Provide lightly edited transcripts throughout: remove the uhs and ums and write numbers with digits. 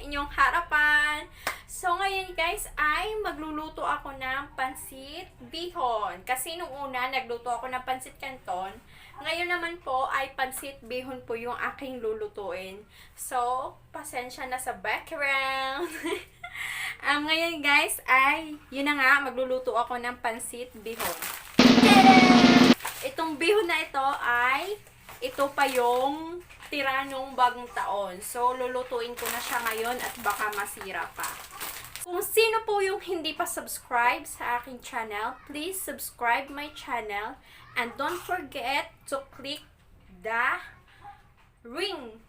inyong harapan. So, ngayon guys, ay magluluto ako ng pancit bihon. Kasi nung una, nagluto ako ng pancit canton. Ngayon naman po, ay pancit bihon po yung aking lulutuin. So, pasensya na sa background. Ngayon guys, ay, yun na nga, magluluto ako ng pancit bihon. Tada! Itong bihon na ito ay, ito pa yung tira nung bagong taon. So, lulutuin ko na siya ngayon at baka masira pa. Kung sino po yung hindi pa subscribe sa aking channel, please subscribe my channel and don't forget to click the ring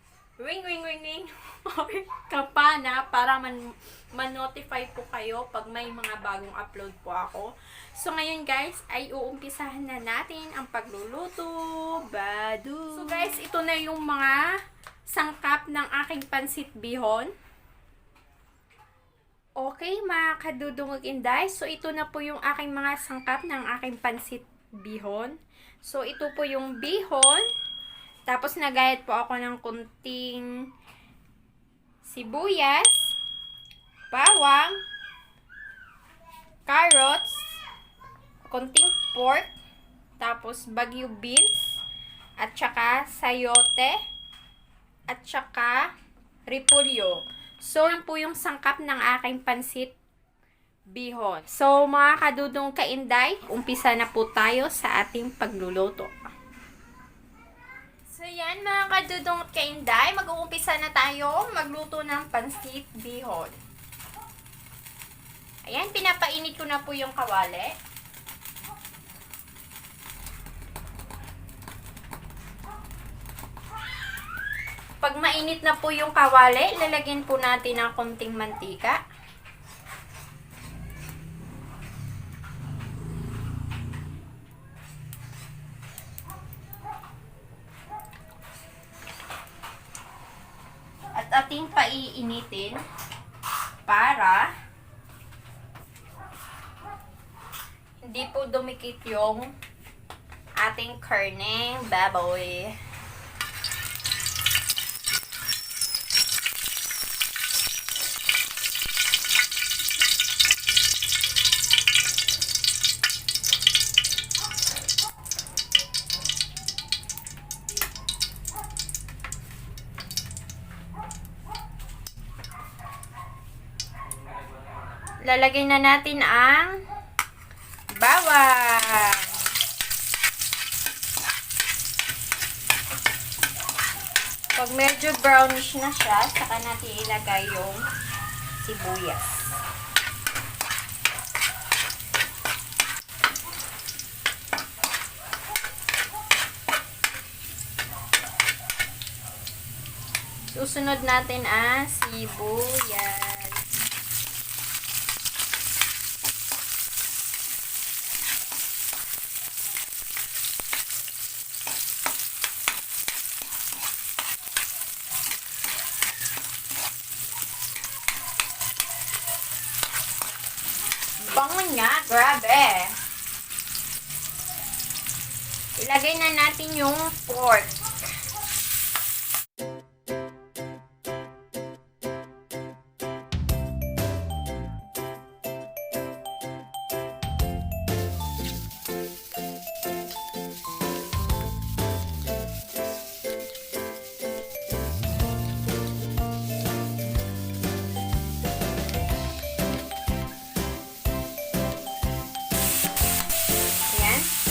kampana para man-notify po kayo pag may mga bagong upload po ako. So, ngayon guys, ay uumpisahan na natin ang pagluluto. Badu! So guys, ito na yung mga sangkap ng aking pancit bihon. Okay, mga kadudong INDAY. So, ito na po yung aking mga sangkap ng aking pancit bihon. So, ito po yung bihon. Tapos, nagayat po ako ng kunting sibuyas, bawang, carrots, konting pork, tapos baguio beans, at saka sayote, at saka repolyo. So, yun po yung sangkap ng aking pancit bihon. So, mga kadudong kainday, umpisa na po tayo sa ating pagluluto. So, yan mga kadudong kainday, mag-uumpisa na tayo magluto ng pancit bihon. Ayan, pinapainit ko na po yung kawali. Pag mainit na po yung kawali, lalagyan po natin ng konting mantika. At ating paiinitin para hindi po dumikit yung ating karneng baboy. Lalagay na natin ang bawang. Pag medyo brownish na siya, saka natin ilagay yung sibuyas. Susunod natin ang sibuyas. Bango nga, grabe. Ilagay na natin yung pork.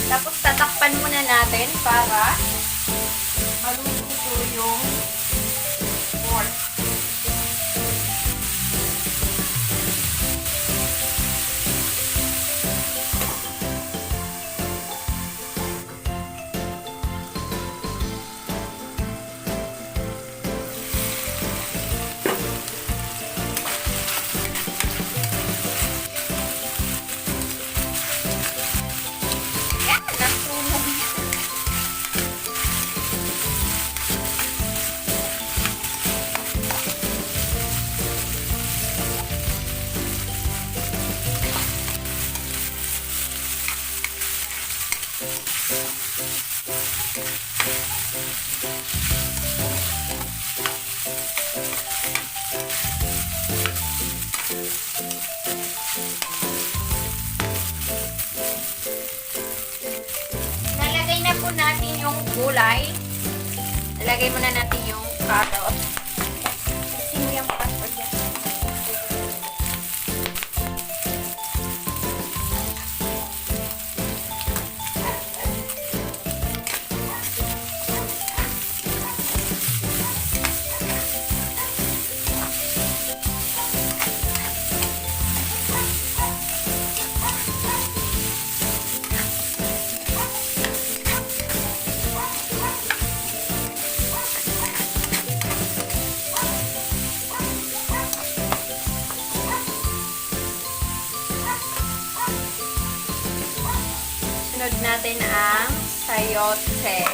Tapos tatakpan muna natin para maluto yung pork. gulay. Ilagay muna natin yung carrot. Kasi mo yung carrot dyan. Sunod natin ang sayote.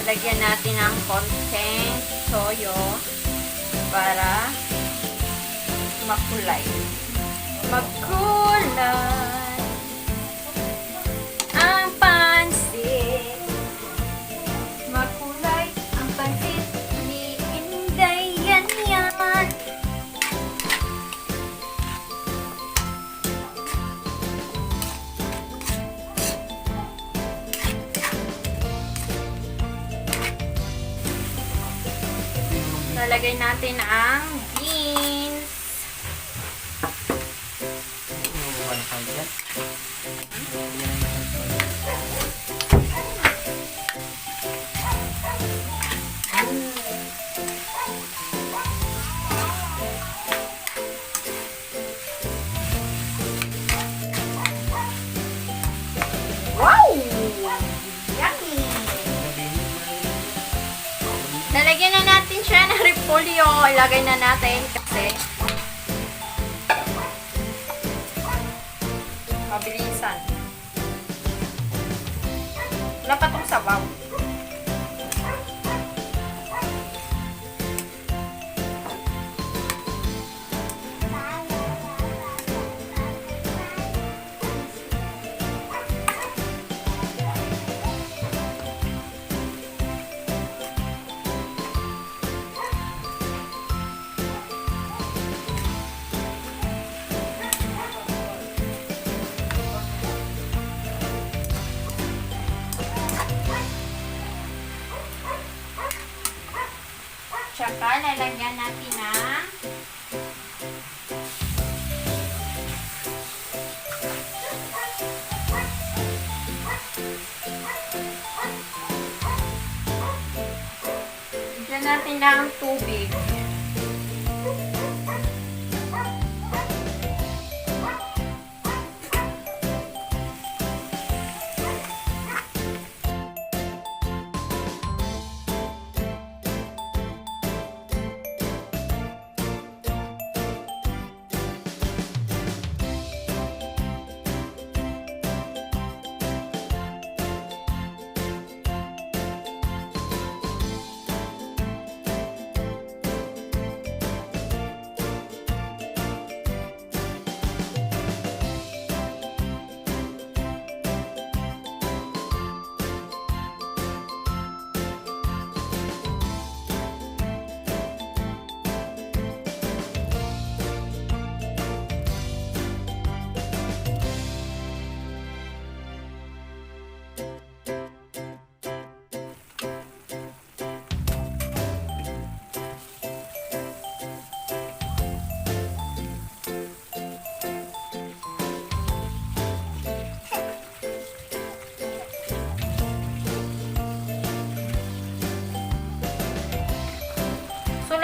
Lagyan natin ng konting toyo para makulay. Makulay ang pansit. Makulay ang pansit ni Inday. YanYans. Lalagay natin ang beans. Wow! Yummy! Lalagyan na natin siya ng repolyo. Ilagay na natin kasi mabilisan. Wala pa itong sabaw. Tsaka lalagyan natin ng tubig.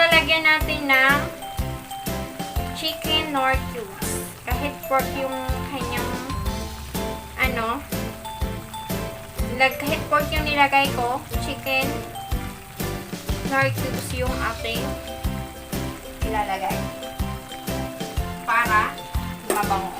Lagyan natin ng chicken Knorr cubes. Kahit pork yung kanyang kahit pork yung nilagay ko, chicken Knorr cubes yung ating ilalagay para mabango.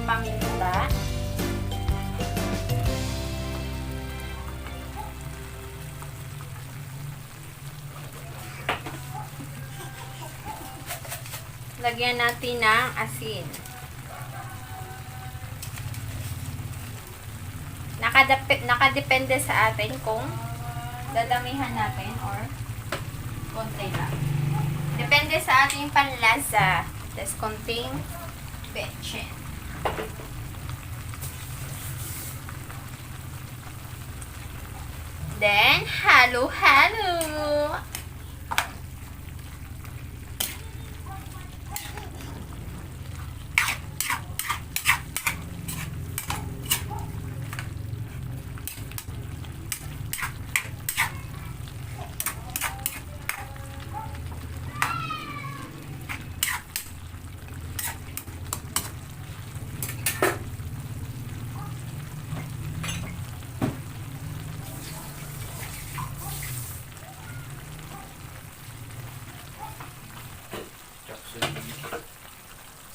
Paminta. Lagyan natin ng asin. Nakadepende sa atin kung dadamihan natin or konti lang. Depende sa ating panlasa. Tapos konting betchin. Then, halo-halo.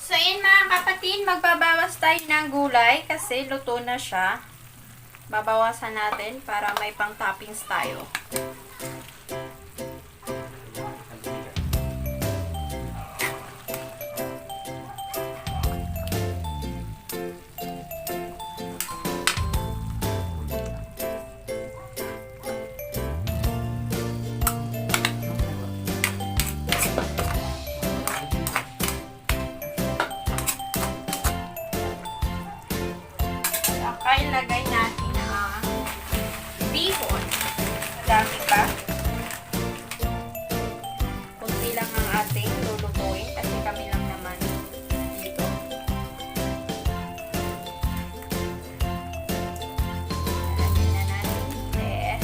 So, yun mga kapatid, magbabawas tayo ng gulay kasi luto na siya. Babawasan natin para may pang toppings tayo. Ilagay natin ang bihon. Madami pa. Kunti lang ang ating lulutuin kasi kami lang naman dito. Lagyan na natin there.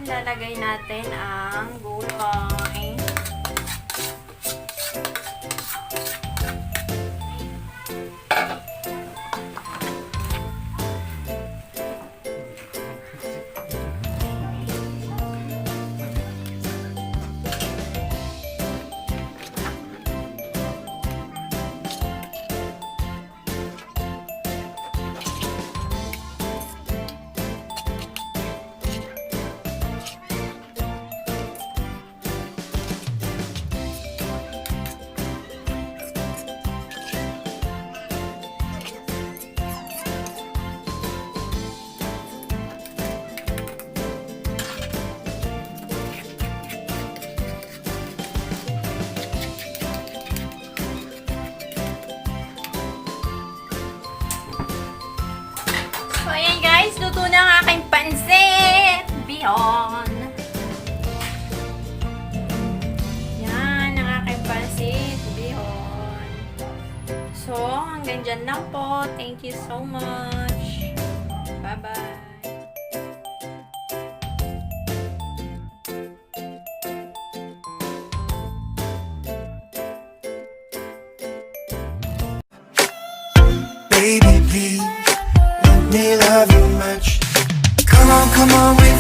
Lalagay natin ang gulay. hanggang dyan lang po. Thank you so much. Bye-bye. Baby, please, let me love you much. Come on,